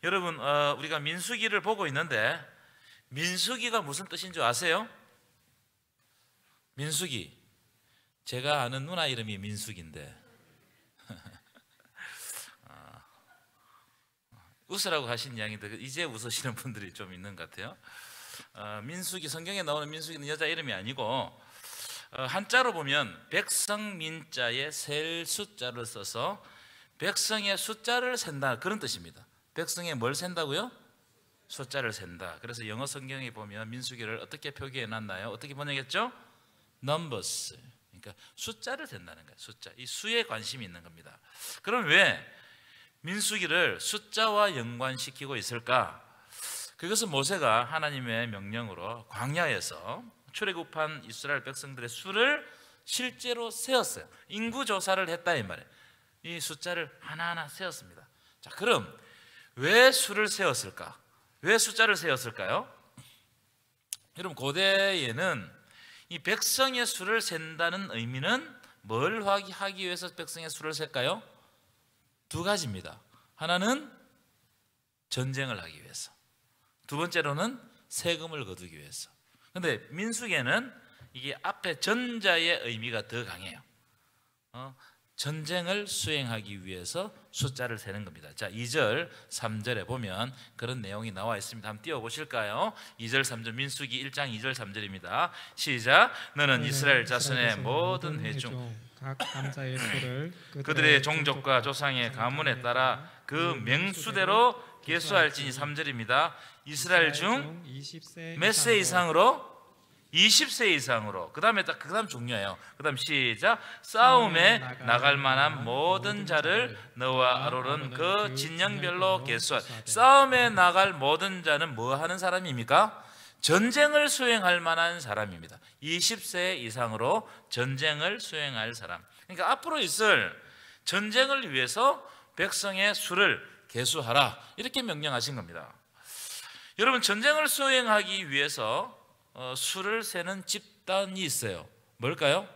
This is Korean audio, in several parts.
여러분 우리가 민수기를 보고 있는데 민수기가 무슨 뜻인 줄 아세요? 민수기, 제가 아는 누나 이름이 민수기인데 웃으라고 하신 양인데 이제 웃으시는 분들이 좀 있는 것 같아요. 민수기, 성경에 나오는 민수기는 여자 이름이 아니고 한자로 보면 백성민자에 셀 숫자를 써서 백성의 숫자를 센다, 그런 뜻입니다. 백성의 뭘 센다고요? 숫자를 센다. 그래서 영어 성경에 보면 민수기를 어떻게 표기해 놨나요? 어떻게 번역했죠? numbers. 그러니까 숫자를 센다는 거예요. 숫자. 이 수에 관심이 있는 겁니다. 그럼 왜 민수기를 숫자와 연관시키고 있을까? 그것은 모세가 하나님의 명령으로 광야에서 출애굽한 이스라엘 백성들의 수를 실제로 세었어요. 인구조사를 했다 이 말이에요. 이 숫자를 하나하나 세었습니다. 자, 그럼 왜 수를 세웠을까? 왜 숫자를 세웠을까요? 여러분, 고대에는 이 백성의 수를 센다는 의미는 뭘 하기 위해서 백성의 수를 셀까요? 두 가지입니다. 하나는 전쟁을 하기 위해서, 두 번째로는 세금을 거두기 위해서. 그런데 민수기에는 이게 앞에 전자의 의미가 더 강해요. 전쟁을 수행하기 위해서 숫자를 세는 겁니다. 자, 2절, 3절에 보면 그런 내용이 나와 있습니다. 한번 띄워보실까요? 2절, 3절, 민수기 1장 2절, 3절입니다. 시작. 너는 이스라엘 자손의 모든 회중 각 남자의 수를 그들의 종족과 조상의 가문에 따라 그 명수대로 계수할지니. 3절입니다. 이스라엘 중 몇 세 이상으로? 20세 이상으로. 그 다음 중요해요. 그 다음 시작. 싸움에 나갈 만한 모든 자를 너와 아론은 그 진영별로 계수할. 싸움에 나갈 모든 자는 뭐 하는 사람입니까? 전쟁을 수행할 만한 사람입니다. 20세 이상으로 전쟁을 수행할 사람. 그러니까 앞으로 있을 전쟁을 위해서 백성의 수를 계수하라, 이렇게 명령하신 겁니다. 여러분, 전쟁을 수행하기 위해서 수를 세는 집단이 있어요. 뭘까요?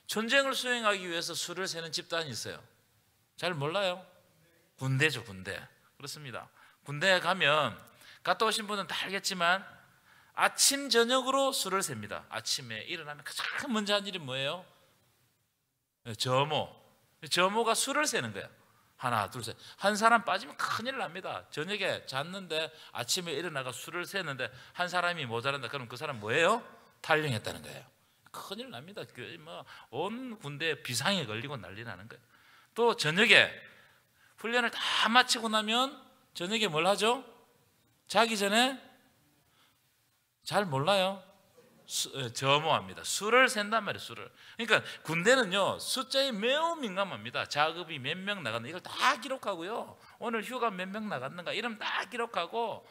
전쟁을 수행하기 위해서 수를 세는 집단이 있어요. 잘 몰라요? 군대죠, 군대. 그렇습니다. 군대에 가면, 갔다 오신 분은 다 알겠지만 아침 저녁으로 수를 셉니다. 아침에 일어나면 가장 먼저 한 일이 뭐예요? 저모가 수를 세는 거예요. 하나, 둘, 셋. 한 사람 빠지면 큰일 납니다. 저녁에 잤는데 아침에 일어나가 수를 세는데 한 사람이 모자란다. 그럼 그 사람 뭐예요? 탈영했다는 거예요. 큰일 납니다. 온 군대에 비상에 걸리고 난리 나는 거예요. 또 저녁에 훈련을 다 마치고 나면 저녁에 뭘 하죠? 자기 전에, 잘 몰라요. 점호합니다. 수를 센단 말이에요. 수를. 그러니까 군대는요, 숫자에 매우 민감합니다. 작업이 몇 명 나갔는가 이걸 다 기록하고요. 오늘 휴가 몇 명 나갔는가 이름 다 기록하고,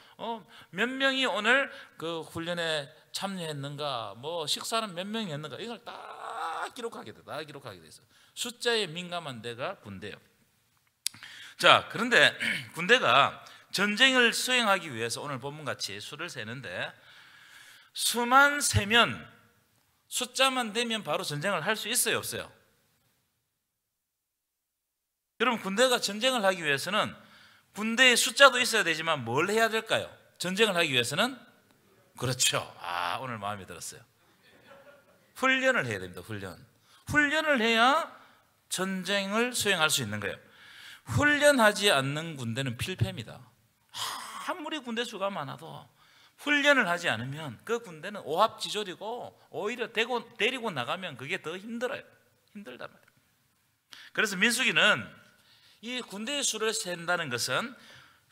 몇 명이 오늘 그 훈련에 참여했는가, 뭐 식사는 몇 명이 했는가, 이걸 다 기록하게 돼. 다 기록하게 돼 있어요. 숫자에 민감한 데가 군대예요. 자, 그런데 군대가 전쟁을 수행하기 위해서 오늘 본문같이 수를 세는데, 수만 세면, 숫자만 되면 바로 전쟁을 할 수 있어요, 없어요? 여러분, 군대가 전쟁을 하기 위해서는 군대의 숫자도 있어야 되지만 뭘 해야 될까요? 전쟁을 하기 위해서는? 그렇죠. 오늘 마음에 들었어요. 훈련을 해야 됩니다. 훈련을 해야 전쟁을 수행할 수 있는 거예요. 훈련하지 않는 군대는 필패입니다. 아무리 군대 수가 많아도 훈련을 하지 않으면 그 군대는 오합지졸이고 오히려 데리고 나가면 그게 더 힘들어요. 힘들단 말이에요. 그래서 민수기는 이 군대의 수를 센다는 것은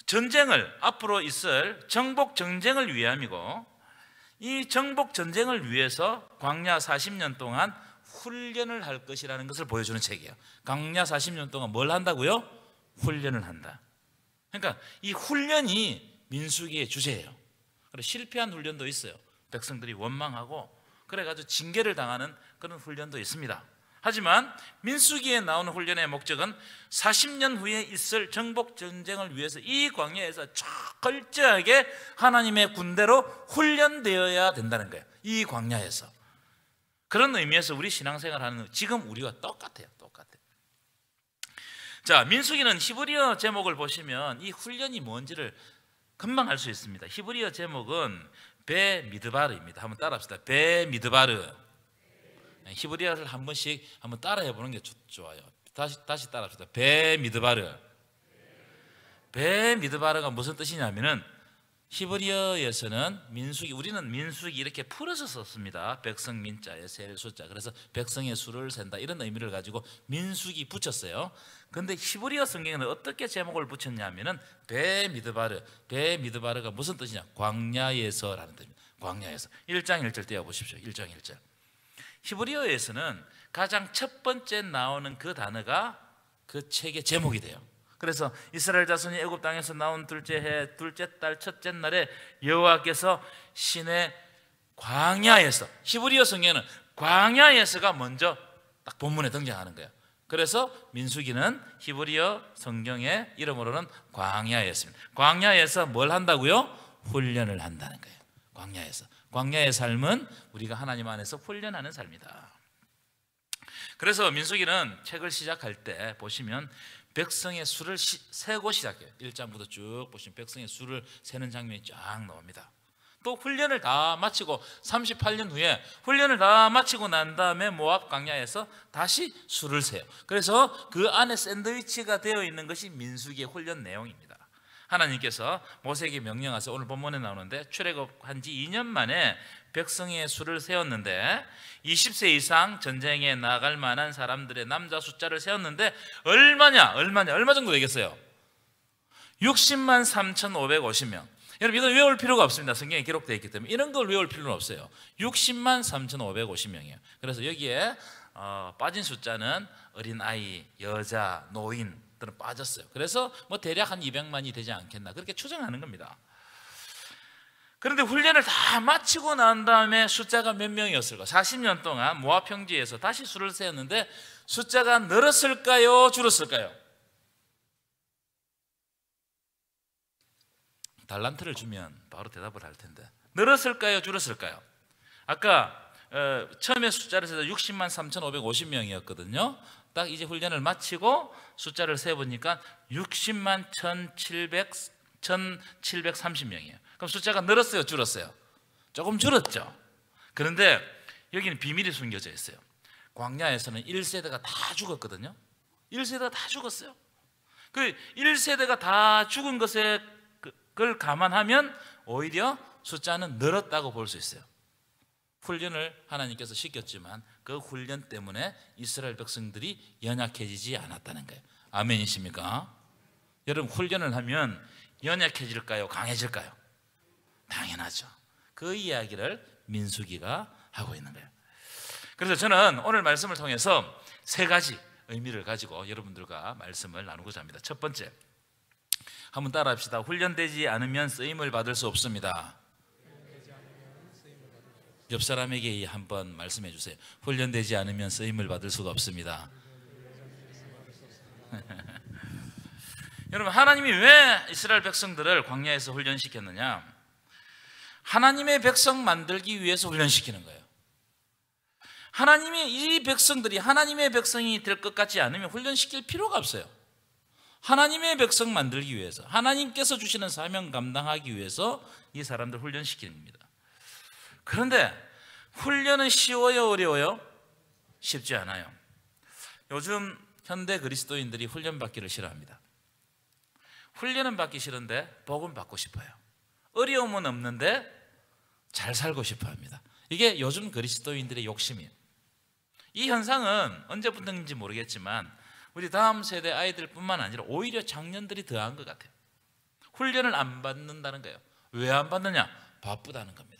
전쟁을, 앞으로 있을 정복 전쟁을 위함이고, 이 정복 전쟁을 위해서 광야 40년 동안 훈련을 할 것이라는 것을 보여주는 책이에요. 광야 40년 동안 뭘 한다고요? 훈련을 한다. 그러니까 이 훈련이 민수기의 주제예요. 실패한 훈련도 있어요. 백성들이 원망하고 그래가지고 징계를 당하는 그런 훈련도 있습니다. 하지만 민수기에 나오는 훈련의 목적은 40년 후에 있을 정복 전쟁을 위해서 이 광야에서 철저하게 하나님의 군대로 훈련되어야 된다는 거예요. 이 광야에서. 그런 의미에서 우리 신앙생활하는 지금 우리와 똑같아요. 자, 민수기는 히브리어 제목을 보시면 이 훈련이 뭔지를 금방 알 수 있습니다. 히브리어 제목은 베미드바르입니다. 한번 따라합시다. 베미드바르. 히브리어를 한 번씩 한번 따라해 보는 게 좋아요. 다시 따라합시다. 베미드바르. 베미드바르가 무슨 뜻이냐면은 히브리어에서는 민수기, 우리는 민수기 이렇게 풀어서 썼습니다. 백성 민자에 셀 숫자. 그래서 백성의 수를 센다 이런 의미를 가지고 민수기 붙였어요. 근데 히브리어 성경에는 어떻게 제목을 붙였냐면은 베미드바르. 베미드바르가 무슨 뜻이냐? 광야에서라는 뜻입니다. 광야에서. 1장 1절 띄워 보십시오. 1장 1절. 히브리어에서는 가장 첫 번째 나오는 그 단어가 그 책의 제목이 돼요. 그래서 이스라엘 자손이 애굽 땅에서 나온 둘째 해 둘째 달 첫째 날에 여호와께서 시내 광야에서, 히브리어 성경에는 광야에서가 먼저 딱 본문에 등장하는 거예요. 그래서 민수기는 히브리어 성경의 이름으로는 광야였습니다. 광야에서 뭘 한다고요? 훈련을 한다는 거예요. 광야에서. 광야의 삶은 우리가 하나님 안에서 훈련하는 삶이다. 그래서 민수기는 책을 시작할 때 보시면 백성의 수를 세고 시작해요. 1장부터 쭉 보시면 백성의 수를 세는 장면이 쫙 나옵니다. 또 훈련을 다 마치고 38년 후에 훈련을 다 마치고 난 다음에 모압 광야에서 다시 수를 세요. 그래서 그 안에 샌드위치가 되어 있는 것이 민수기의 훈련 내용입니다. 하나님께서 모세에게 명령하셔서 오늘 본문에 나오는데 출애굽한 지 2년 만에 백성의 수를 세웠는데 20세 이상 전쟁에 나갈 만한 사람들의 남자 숫자를 세웠는데 얼마 정도 되겠어요? 60만 3,550명. 여러분 이걸 외울 필요가 없습니다. 성경에 기록되어 있기 때문에 이런 걸 외울 필요는 없어요. 60만 3,550명이에요. 그래서 여기에 빠진 숫자는 어린아이, 여자, 노인들은 빠졌어요. 그래서 뭐 대략 한 200만이 되지 않겠나 그렇게 추정하는 겁니다. 그런데 훈련을 다 마치고 난 다음에 숫자가 몇 명이었을까? 40년 동안 모압 평지에서 다시 수를 세었는데 숫자가 늘었을까요? 줄었을까요? 달란트를 주면 바로 대답을 할 텐데 늘었을까요? 줄었을까요? 아까 처음에 숫자를 세서 60만 3,550명이었거든요. 딱 이제 훈련을 마치고 숫자를 세보니까 60만 1,730명이에요. 그럼 숫자가 늘었어요? 줄었어요? 조금 줄었죠. 그런데 여기는 비밀이 숨겨져 있어요. 광야에서는 1세대가 다 죽었거든요. 1세대가 다 죽었어요. 그 1세대가 다 죽은 그걸 감안하면 오히려 숫자는 늘었다고 볼 수 있어요. 훈련을 하나님께서 시켰지만 그 훈련 때문에 이스라엘 백성들이 연약해지지 않았다는 거예요. 아멘이십니까? 여러분 훈련을 하면 연약해질까요? 강해질까요? 당연하죠. 그 이야기를 민수기가 하고 있는 거예요. 그래서 저는 오늘 말씀을 통해서 세 가지 의미를 가지고 여러분들과 말씀을 나누고자 합니다. 첫 번째, 한번 따라합시다. 훈련되지 않으면 쓰임을 받을 수 없습니다. 옆 사람에게 한번 말씀해 주세요. 훈련되지 않으면 쓰임을 받을 수가 없습니다. 여러분 하나님이 왜 이스라엘 백성들을 광야에서 훈련시켰느냐? 하나님의 백성 만들기 위해서 훈련시키는 거예요. 하나님이 이 백성들이 하나님의 백성이 될 것 같지 않으면 훈련시킬 필요가 없어요. 하나님의 백성 만들기 위해서, 하나님께서 주시는 사명 감당하기 위해서 이 사람들 훈련시키는 겁니다. 그런데 훈련은 쉬워요? 어려워요? 쉽지 않아요. 요즘 현대 그리스도인들이 훈련받기를 싫어합니다. 훈련은 받기 싫은데 복음 받고 싶어요. 어려움은 없는데 잘 살고 싶어 합니다. 이게 요즘 그리스도인들의 욕심이에요. 이 현상은 언제부터인지 모르겠지만 우리 다음 세대 아이들뿐만 아니라 오히려 장년들이 더한 것 같아요. 훈련을 안 받는다는 거예요. 왜 안 받느냐? 바쁘다는 겁니다.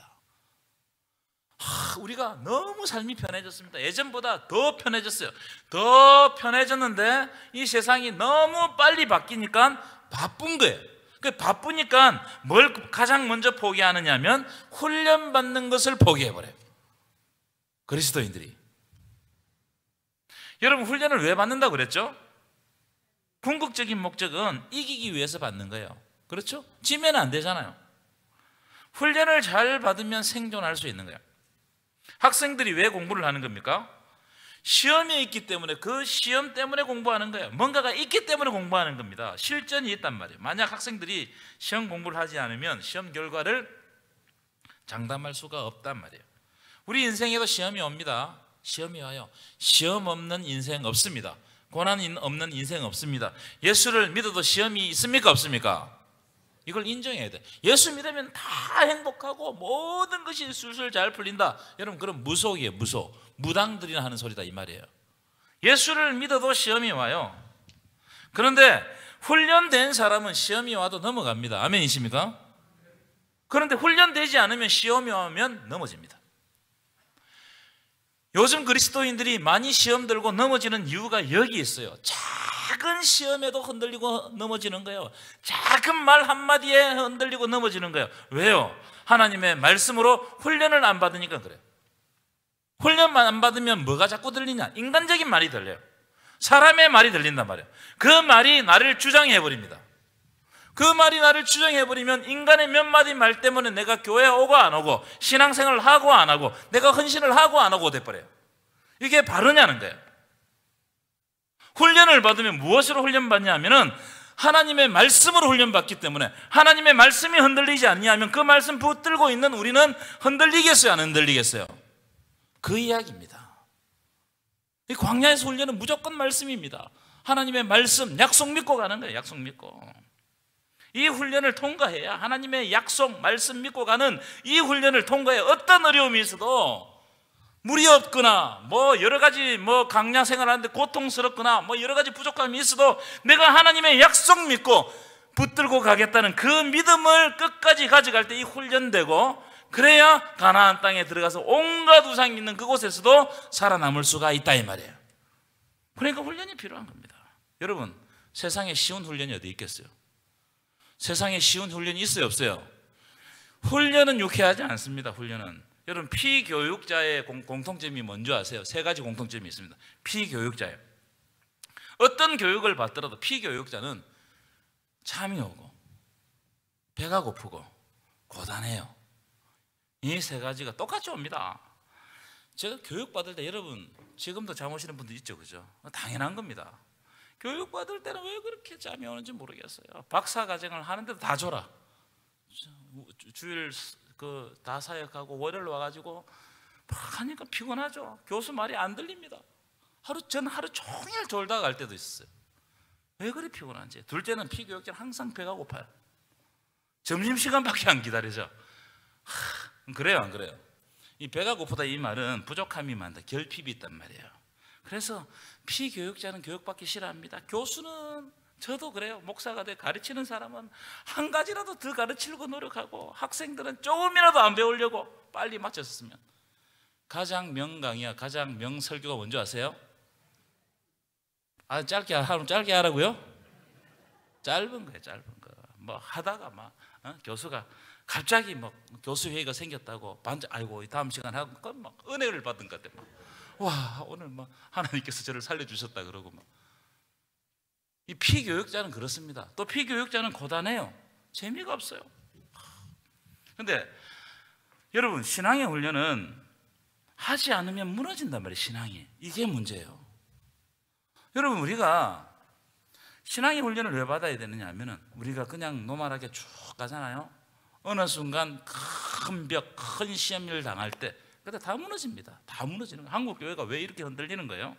우리가 너무 삶이 편해졌습니다. 예전보다 더 편해졌어요. 더 편해졌는데 이 세상이 너무 빨리 바뀌니까 바쁜 거예요. 바쁘니까 뭘 가장 먼저 포기하느냐면 훈련받는 것을 포기해버려요. 그리스도인들이. 여러분 훈련을 왜 받는다고 그랬죠? 궁극적인 목적은 이기기 위해서 받는 거예요. 그렇죠? 지면 안 되잖아요. 훈련을 잘 받으면 생존할 수 있는 거예요. 학생들이 왜 공부를 하는 겁니까? 시험이 있기 때문에 그 시험 때문에 공부하는 거예요. 뭔가가 있기 때문에 공부하는 겁니다. 실전이 있단 말이에요. 만약 학생들이 시험 공부를 하지 않으면 시험 결과를 장담할 수가 없단 말이에요. 우리 인생에도 시험이 옵니다. 시험이 와요. 시험 없는 인생 없습니다. 고난 없는 인생 없습니다. 예수를 믿어도 시험이 있습니까? 없습니까? 이걸 인정해야 돼. 예수 믿으면 다 행복하고 모든 것이 술술 잘 풀린다. 여러분, 그럼 무속이에요. 무속. 무당들이나 하는 소리다 이 말이에요. 예수를 믿어도 시험이 와요. 그런데 훈련된 사람은 시험이 와도 넘어갑니다. 아멘이십니까? 그런데 훈련되지 않으면 시험이 오면 넘어집니다. 요즘 그리스도인들이 많이 시험 들고 넘어지는 이유가 여기 있어요. 작은 시험에도 흔들리고 넘어지는 거예요. 작은 말 한마디에 흔들리고 넘어지는 거예요. 왜요? 하나님의 말씀으로 훈련을 안 받으니까 그래요. 훈련만 안 받으면 뭐가 자꾸 들리냐? 인간적인 말이 들려요. 사람의 말이 들린단 말이에요. 그 말이 나를 주장해버립니다. 그 말이 나를 주장해버리면 인간의 몇 마디 말 때문에 내가 교회 오고 안 오고 신앙생활을 하고 안 하고 내가 헌신을 하고 안 하고 돼버려요. 이게 바르냐는 거예요. 훈련을 받으면 무엇으로 훈련받냐 하면은 하나님의 말씀으로 훈련받기 때문에 하나님의 말씀이 흔들리지 않냐면 그 말씀 붙들고 있는 우리는 흔들리겠어요? 안 흔들리겠어요? 그 이야기입니다. 이 광야에서 훈련은 무조건 말씀입니다. 하나님의 말씀, 약속 믿고 가는 거예요. 약속 믿고. 이 훈련을 통과해야 하나님의 약속, 말씀 믿고 가는 이 훈련을 통과해 어떤 어려움이 있어도 물이 없거나 뭐 여러 가지 뭐 강야 생활하는데 고통스럽거나 뭐 여러 가지 부족함이 있어도 내가 하나님의 약속 믿고 붙들고 가겠다는 그 믿음을 끝까지 가져갈 때 이 훈련되고, 그래야 가나안 땅에 들어가서 온갖 우상이 있는 그곳에서도 살아남을 수가 있다 이 말이에요. 그러니까 훈련이 필요한 겁니다. 여러분, 세상에 쉬운 훈련이 어디 있겠어요? 세상에 쉬운 훈련이 있어요, 없어요? 훈련은 유쾌하지 않습니다. 훈련은. 여러분, 피교육자의 공통점이 뭔지 아세요? 세 가지 공통점이 있습니다. 피교육자예요. 어떤 교육을 받더라도 피교육자는 잠이 오고 배가 고프고 고단해요. 이 세 가지가 똑같이 옵니다. 제가 교육받을 때, 여러분 지금도 잠 오시는 분들 있죠, 그죠? 당연한 겁니다. 교육받을 때는 왜 그렇게 잠이 오는지 모르겠어요. 박사과정을 하는데도 다 졸아. 주일 다 사역하고 월요일 와가지고 막 하니까 피곤하죠. 교수 말이 안 들립니다. 전 하루 종일 졸다 갈 때도 있었어요. 왜 그리 피곤한지. 둘째는 피교육자는 항상 배가 고파요. 점심시간밖에 안 기다리죠. 그래요, 안 그래요? 이 배가 고프다 이 말은 부족함이 많다, 결핍이 있단 말이에요. 그래서 피교육자는 교육받기 싫어합니다. 교수는, 저도 그래요. 목사가 돼 가르치는 사람은 한 가지라도 더 가르치려고 노력하고, 학생들은 조금이라도 안 배우려고 빨리 마쳤으면. 가장 명강의와 가장 명설교가 뭔지 아세요? 짧게 하라고요? 짧은 거예요, 짧은 거. 뭐 하다가 막 교수가 갑자기 막 교수 회의가 생겼다고 아이고 다음 시간 하고 막 은혜를 받은 것 같아. 와, 오늘 막 하나님께서 저를 살려주셨다 그러고 막. 이 피교육자는 그렇습니다. 또 피교육자는 고단해요. 재미가 없어요. 근데 여러분, 신앙의 훈련은 하지 않으면 무너진단 말이에요. 신앙이. 이게 문제예요. 여러분, 우리가 신앙의 훈련을 왜 받아야 되느냐 하면은, 우리가 그냥 노멀하게 쭉 가잖아요. 어느 순간 큰 벽, 큰 시험을 당할 때 그때 다 무너집니다. 다 무너지는 거예요. 한국 교회가 왜 이렇게 흔들리는 거예요?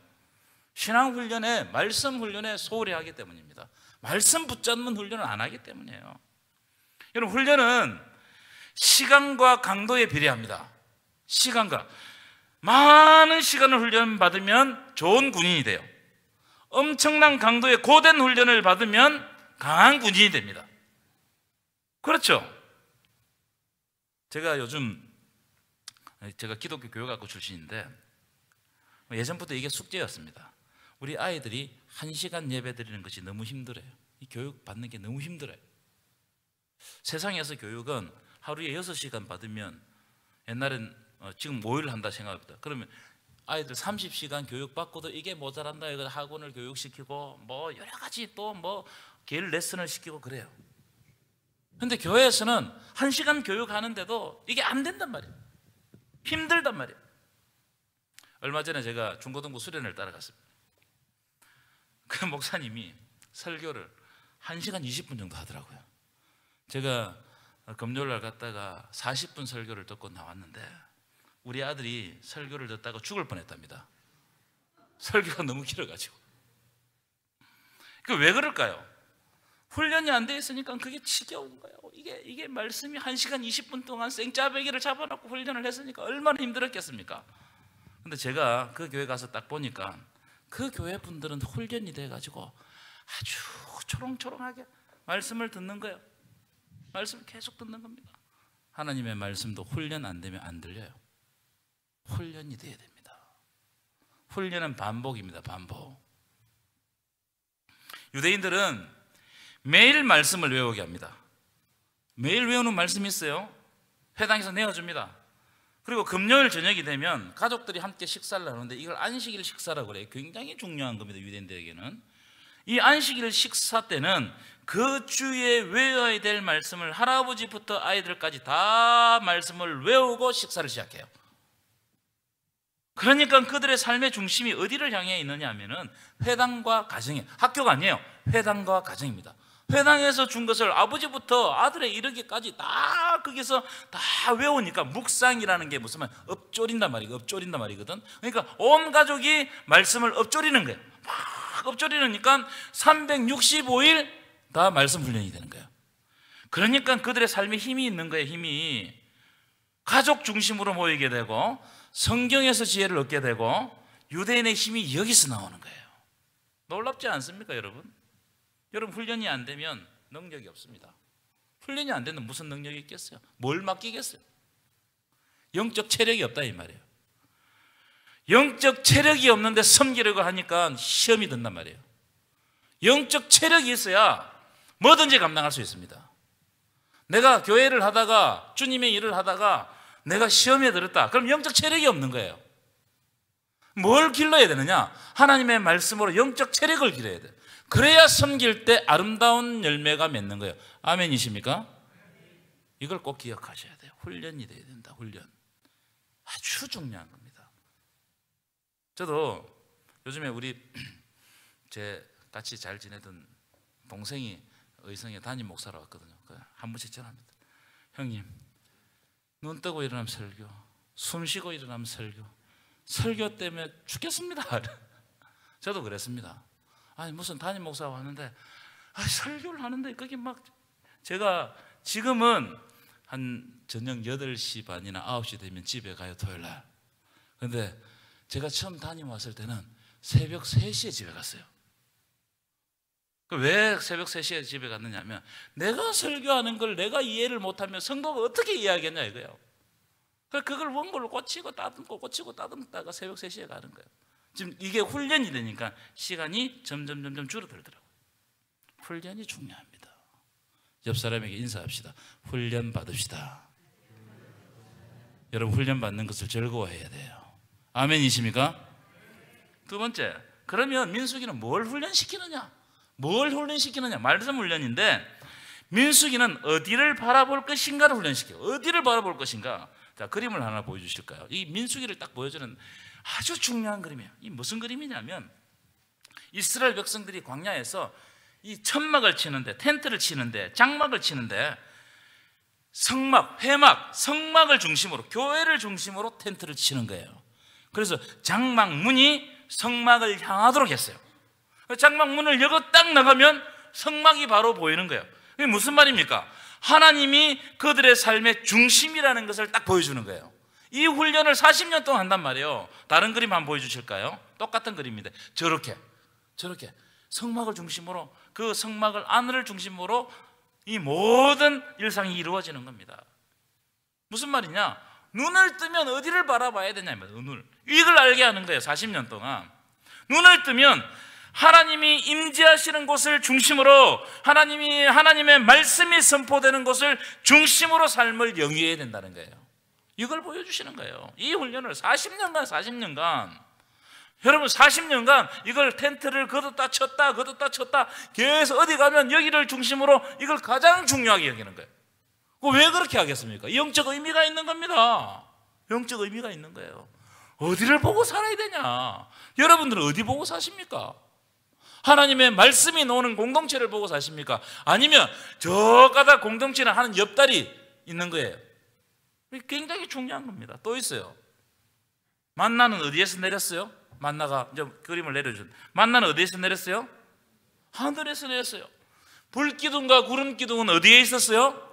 신앙 훈련에, 말씀 훈련에 소홀히 하기 때문입니다. 말씀 붙잡는 훈련을 안 하기 때문이에요. 여러분, 훈련은 시간과 강도에 비례합니다. 시간과 많은 시간을 훈련 받으면 좋은 군인이 돼요. 엄청난 강도의 고된 훈련을 받으면 강한 군인이 됩니다. 그렇죠? 제가 기독교 교육학과 출신인데 예전부터 이게 숙제였습니다. 우리 아이들이 1시간 예배 드리는 것이 너무 힘들어요. 이 교육 받는 게 너무 힘들어요. 세상에서 교육은 하루에 6시간 받으면, 옛날엔 지금 5일 한다 생각합니다. 그러면 아이들 30시간 교육 받고도 이게 모자란다 이거 학원을 교육시키고 뭐 여러 가지 또 뭐 개인 레슨을 시키고 그래요. 근데 교회에서는 1시간 교육하는데도 이게 안 된단 말이에요. 힘들단 말이에요. 얼마 전에 제가 중고등부 수련회를 따라갔습니다. 그 목사님이 설교를 1시간 20분 정도 하더라고요. 제가 금요일날 갔다가 40분 설교를 듣고 나왔는데 우리 아들이 설교를 듣다가 죽을 뻔했답니다. 설교가 너무 길어가지고. 왜 그럴까요? 훈련이 안 돼 있으니까 그게 지겨운 거예요. 이게 말씀이 1시간 20분 동안 생짜배기를 잡아놓고 훈련을 했으니까 얼마나 힘들었겠습니까? 근데 제가 그 교회 가서 딱 보니까 그 교회 분들은 훈련이 돼가지고 아주 초롱초롱하게 말씀을 듣는 거예요. 말씀을 계속 듣는 겁니다. 하나님의 말씀도 훈련 안 되면 안 들려요. 훈련이 돼야 됩니다. 훈련은 반복입니다. 반복. 유대인들은 매일 말씀을 외우게 합니다. 매일 외우는 말씀이 있어요. 회당에서 내어줍니다. 그리고 금요일 저녁이 되면 가족들이 함께 식사를 하는데 이걸 안식일 식사라고 그래요. 굉장히 중요한 겁니다. 유대인들에게는. 이 안식일 식사 때는 그 주에 외워야 될 말씀을 할아버지부터 아이들까지 다 말씀을 외우고 식사를 시작해요. 그러니까 그들의 삶의 중심이 어디를 향해 있느냐 하면은 회당과 가정이에요. 학교가 아니에요. 회당과 가정입니다. 회당에서 준 것을 아버지부터 아들에 이르기까지 다 거기서 다 외우니까 묵상이라는 게 무슨 말? 엎조린단 말이고 엎조린단 말이거든. 그러니까 온 가족이 말씀을 엎조리는 거예요. 막 엎조리니까 365일 다 말씀 훈련이 되는 거예요. 그러니까 그들의 삶에 힘이 있는 거예요. 힘이. 가족 중심으로 모이게 되고 성경에서 지혜를 얻게 되고 유대인의 힘이 여기서 나오는 거예요. 놀랍지 않습니까, 여러분? 여러분 훈련이 안 되면 능력이 없습니다. 훈련이 안 되면 무슨 능력이 있겠어요? 뭘 맡기겠어요? 영적 체력이 없다 이 말이에요. 영적 체력이 없는데 섬기려고 하니까 시험이 든단 말이에요. 영적 체력이 있어야 뭐든지 감당할 수 있습니다. 내가 교회를 하다가 주님의 일을 하다가 내가 시험에 들었다. 그럼 영적 체력이 없는 거예요. 뭘 길러야 되느냐? 하나님의 말씀으로 영적 체력을 길러야 돼요. 그래야 섬길 때 아름다운 열매가 맺는 거예요. 아멘이십니까? 이걸 꼭 기억하셔야 돼요. 훈련이 돼야 된다. 훈련. 아주 중요한 겁니다. 저도 요즘에 우리 제 같이 잘 지내던 동생이 의성에 담임 목사로 왔거든요. 한 번씩 전화합니다. 형님, 눈 뜨고 일어나면 설교, 숨 쉬고 일어나면 설교, 설교 때문에 죽겠습니다. 저도 그랬습니다. 아니 무슨 담임 목사가 왔는데 설교를 하는데 그게 막 제가 지금은 한 저녁 8시 반이나 9시 되면 집에 가요. 토요일날. 그런데 제가 처음 담임 왔을 때는 새벽 3시에 집에 갔어요. 왜 새벽 3시에 집에 갔느냐 하면 내가 설교하는 걸 내가 이해를 못하면 성도가 어떻게 이해하겠냐 이거예요. 그걸 원고를 고치고 따듬고 고치고 따듬다가 새벽 3시에 가는 거예요. 지금 이게 훈련이 되니까 시간이 점점 줄어들더라고요. 훈련이 중요합니다. 옆 사람에게 인사합시다. 훈련 받읍시다. 여러분 훈련 받는 것을 즐거워해야 돼요. 아멘이십니까? 두 번째, 그러면 민수기는 뭘 훈련시키느냐? 뭘 훈련시키느냐? 말씀 훈련인데 민수기는 어디를 바라볼 것인가를 훈련시켜요. 어디를 바라볼 것인가? 자, 그림을 하나 보여주실까요? 이 민수기를 딱 보여주는 아주 중요한 그림이에요. 이 무슨 그림이냐면 이스라엘 백성들이 광야에서 이 천막을 치는데, 텐트를 치는데, 장막을 치는데 성막, 회막, 성막을 중심으로, 교회를 중심으로 텐트를 치는 거예요. 그래서 장막 문이 성막을 향하도록 했어요. 장막 문을 열고 딱 나가면 성막이 바로 보이는 거예요. 이게 무슨 말입니까? 하나님이 그들의 삶의 중심이라는 것을 딱 보여주는 거예요. 이 훈련을 40년 동안 한단 말이에요. 다른 그림 한번 보여주실까요? 똑같은 그림인데 저렇게 성막을 중심으로, 그 성막을 안을 중심으로 이 모든 일상이 이루어지는 겁니다. 무슨 말이냐? 눈을 뜨면 어디를 바라봐야 되냐면 눈을, 이걸 알게 하는 거예요. 40년 동안 눈을 뜨면 하나님이 임재하시는 곳을 중심으로, 하나님의 말씀이 선포되는 곳을 중심으로 삶을 영위해야 된다는 거예요. 이걸 보여주시는 거예요. 이 훈련을 40년간 여러분 40년간 이걸 텐트를 걷었다 쳤다 계속 어디 가면 여기를 중심으로 이걸 가장 중요하게 여기는 거예요. 왜 그렇게 하겠습니까? 영적 의미가 있는 겁니다. 영적 의미가 있는 거예요. 어디를 보고 살아야 되냐? 여러분들은 어디 보고 사십니까? 하나님의 말씀이 나오는 공동체를 보고 사십니까? 아니면 저 가다 공동체를 하는 옆다리 있는 거예요? 굉장히 중요한 겁니다. 또 있어요. 만나는 어디에서 내렸어요? 만나가 이제 그림을 내려준. 만나는 어디에서 내렸어요? 하늘에서 내렸어요. 불기둥과 구름기둥은 어디에 있었어요?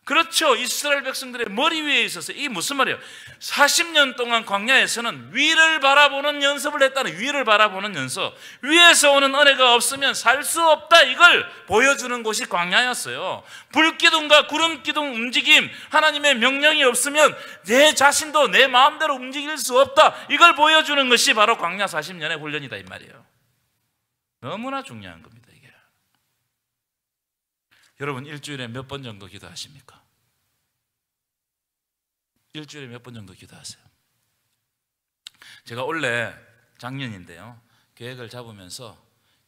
그렇죠. 이스라엘 백성들의 머리 위에 있었어요. 이게 무슨 말이에요? 40년 동안 광야에서는 위를 바라보는 연습을 했다는, 위를 바라보는 연습. 위에서 오는 은혜가 없으면 살 수 없다, 이걸 보여주는 곳이 광야였어요. 불기둥과 구름기둥 움직임, 하나님의 명령이 없으면 내 자신도 내 마음대로 움직일 수 없다, 이걸 보여주는 것이 바로 광야 40년의 훈련이다, 이 말이에요. 너무나 중요한 겁니다, 이게. 여러분, 일주일에 몇 번 정도 기도하십니까? 일주일에 몇 번 정도 기도하세요? 제가 원래 작년인데요, 계획을 잡으면서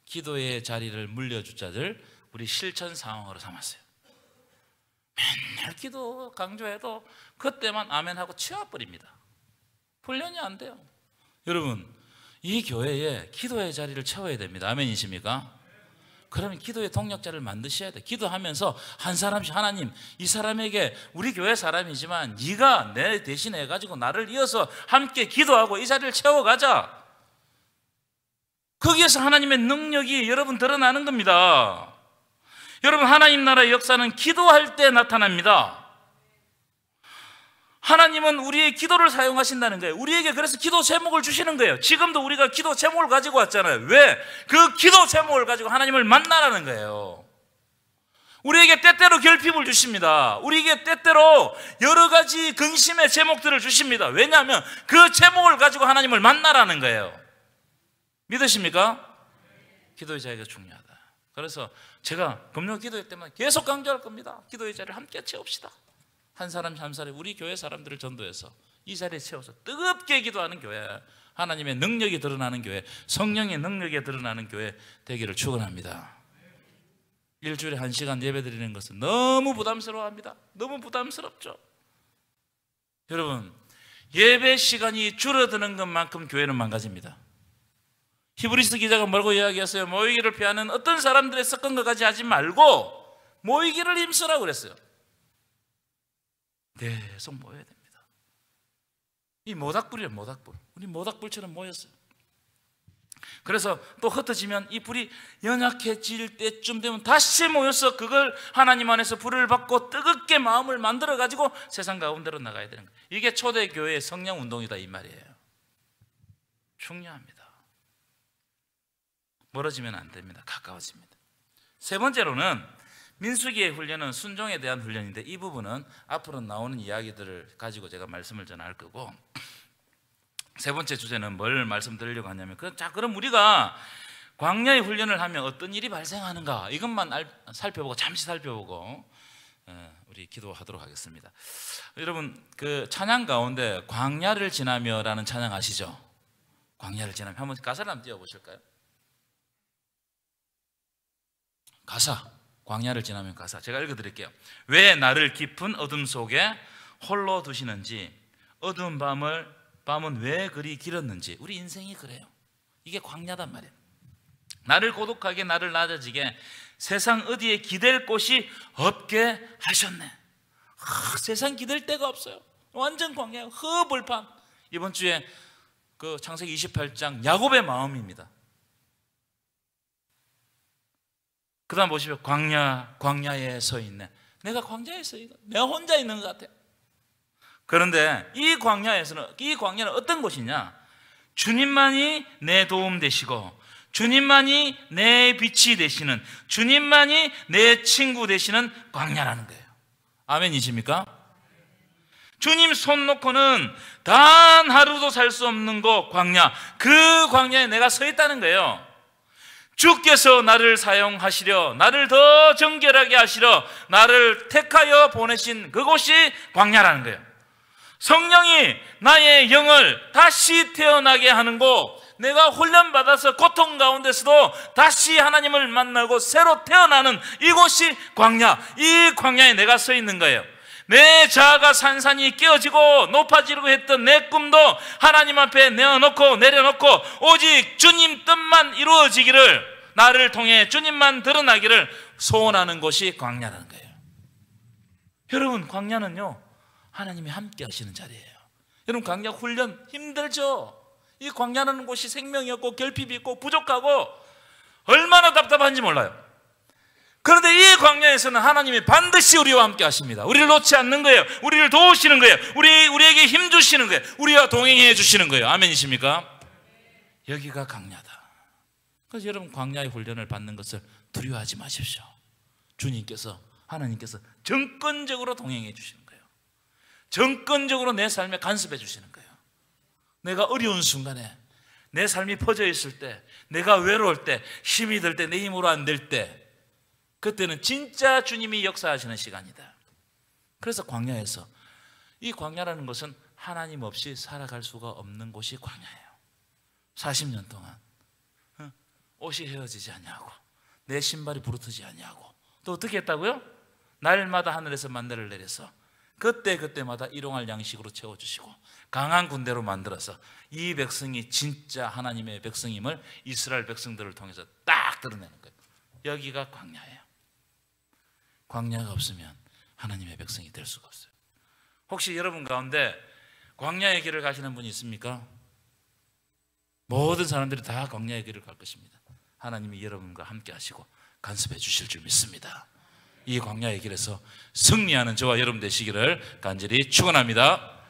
기도의 자리를 물려주자들 우리 실천 상황으로 삼았어요. 맨날 기도 강조해도 그때만 아멘하고 치워버립니다. 훈련이 안 돼요. 여러분, 이 교회에 기도의 자리를 채워야 됩니다. 아멘이십니까? 그러면 기도의 동력자를 만드셔야 돼. 기도하면서 한 사람씩, 하나님, 이 사람에게, 우리 교회 사람이지만 네가 내 대신해 가지고 나를 이어서 함께 기도하고 이 자리를 채워가자. 거기에서 하나님의 능력이 여러분 드러나는 겁니다. 여러분, 하나님 나라의 역사는 기도할 때 나타납니다. 하나님은 우리의 기도를 사용하신다는 거예요. 우리에게 그래서 기도 제목을 주시는 거예요. 지금도 우리가 기도 제목을 가지고 왔잖아요. 왜? 그 기도 제목을 가지고 하나님을 만나라는 거예요. 우리에게 때때로 결핍을 주십니다. 우리에게 때때로 여러 가지 근심의 제목들을 주십니다. 왜냐하면 그 제목을 가지고 하나님을 만나라는 거예요. 믿으십니까? 기도의 자리가 중요하다. 그래서 제가 금요 기도회 때만 계속 강조할 겁니다. 기도의 자리를 함께 채웁시다. 한 사람 한 사람, 우리 교회 사람들을 전도해서 이 자리에 채워서 뜨겁게 기도하는 교회, 하나님의 능력이 드러나는 교회, 성령의 능력이 드러나는 교회 되기를 축원합니다. 일주일에 1시간 예배 드리는 것은 너무 부담스러워합니다. 너무 부담스럽죠. 여러분, 예배 시간이 줄어드는 것만큼 교회는 망가집니다. 히브리서 기자가 뭐라고 이야기했어요? 모이기를 피하는 어떤 사람들의 섞은 것까지 하지 말고 모이기를 힘쓰라고 그랬어요. 계속 모여야 됩니다. 이 모닥불이에요, 모닥불. 우리 모닥불처럼 모였어요. 그래서 또 흩어지면 이 불이 연약해질 때쯤 되면 다시 모여서 그걸 하나님 안에서 불을 받고 뜨겁게 마음을 만들어 가지고 세상 가운데로 나가야 되는 거예요. 이게 초대교회의 성령 운동이다, 이 말이에요. 중요합니다. 멀어지면 안 됩니다. 가까워집니다. 세 번째로는 민수기의 훈련은 순종에 대한 훈련인데, 이 부분은 앞으로 나오는 이야기들을 가지고 제가 말씀을 전할 거고, 세 번째 주제는 뭘 말씀드리려고 하냐면, 그럼 우리가 광야의 훈련을 하면 어떤 일이 발생하는가, 이것만 살펴보고, 잠시 살펴보고 우리 기도하도록 하겠습니다. 여러분, 그 찬양 가운데 광야를 지나며라는 찬양 아시죠? 광야를 지나며. 한번 가사를 한번 띄워보실까요? 가사, 광야를 지나면 가사 제가 읽어드릴게요. 왜 나를 깊은 어둠 속에 홀로 두시는지, 어두운 밤은 왜 그리 길었는지. 우리 인생이 그래요. 이게 광야단 말이에요. 나를 고독하게, 나를 낮아지게, 세상 어디에 기댈 곳이 없게 하셨네. 세상 기댈 데가 없어요. 완전 광야예요. 허벌판. 이번 주에 그 창세기 28장 야곱의 마음입니다. 그 다음 보시면 광야에 서 있네. 내가 광야에 서 있네. 내가 혼자 있는 것 같아. 그런데 이 광야는 어떤 곳이냐? 주님만이 내 도움 되시고, 주님만이 내 빛이 되시는, 주님만이 내 친구 되시는 광야라는 거예요. 아멘이십니까? 주님 손 놓고는 단 하루도 살 수 없는 곳, 광야. 그 광야에 내가 서 있다는 거예요. 주께서 나를 사용하시려, 나를 더 정결하게 하시려 나를 택하여 보내신 그곳이 광야라는 거예요. 성령이 나의 영을 다시 태어나게 하는 곳, 내가 훈련받아서 고통 가운데서도 다시 하나님을 만나고 새로 태어나는 이곳이 광야. 이 광야에 내가 서 있는 거예요. 내 자아가 산산이 깨어지고 높아지려고 했던 내 꿈도 하나님 앞에 내어놓고 내려놓고 오직 주님 뜻만 이루어지기를, 나를 통해 주님만 드러나기를 소원하는 곳이 광야라는 거예요. 여러분, 광야는요 하나님이 함께 하시는 자리예요. 여러분, 광야 훈련 힘들죠? 이 광야라는 곳이 생명이 없고 결핍이 있고 부족하고 얼마나 답답한지 몰라요. 그런데 이 광야에서는 하나님이 반드시 우리와 함께 하십니다. 우리를 놓지 않는 거예요. 우리를 도우시는 거예요. 우리에게 힘 주시는 거예요. 우리와 동행해 주시는 거예요. 아멘이십니까? 여기가 광야다. 그래서 여러분, 광야의 훈련을 받는 것을 두려워하지 마십시오. 주님께서, 하나님께서 정권적으로 동행해 주시는 거예요. 정권적으로 내 삶에 간섭해 주시는 거예요. 내가 어려운 순간에, 내 삶이 퍼져 있을 때, 내가 외로울 때, 힘이 들 때, 내 힘으로 안 될 때, 그때는 진짜 주님이 역사하시는 시간이다. 그래서 광야에서, 이 광야라는 것은 하나님 없이 살아갈 수가 없는 곳이 광야예요. 40년 동안 옷이 헤어지지 않냐고, 내 신발이 부르트지 않냐고, 또 어떻게 했다고요? 날마다 하늘에서 만나를 내려서 그때마다 일용할 양식으로 채워주시고 강한 군대로 만들어서 이 백성이 진짜 하나님의 백성임을 이스라엘 백성들을 통해서 딱 드러내는 거예요. 여기가 광야예요. 광야가 없으면 하나님의 백성이 될 수가 없어요. 혹시 여러분 가운데 광야의 길을 가시는 분이 있습니까? 모든 사람들이 다 광야의 길을 갈 것입니다. 하나님이 여러분과 함께 하시고 간섭해 주실 줄 믿습니다. 이 광야의 길에서 승리하는 저와 여러분 되시기를 간절히 축원합니다.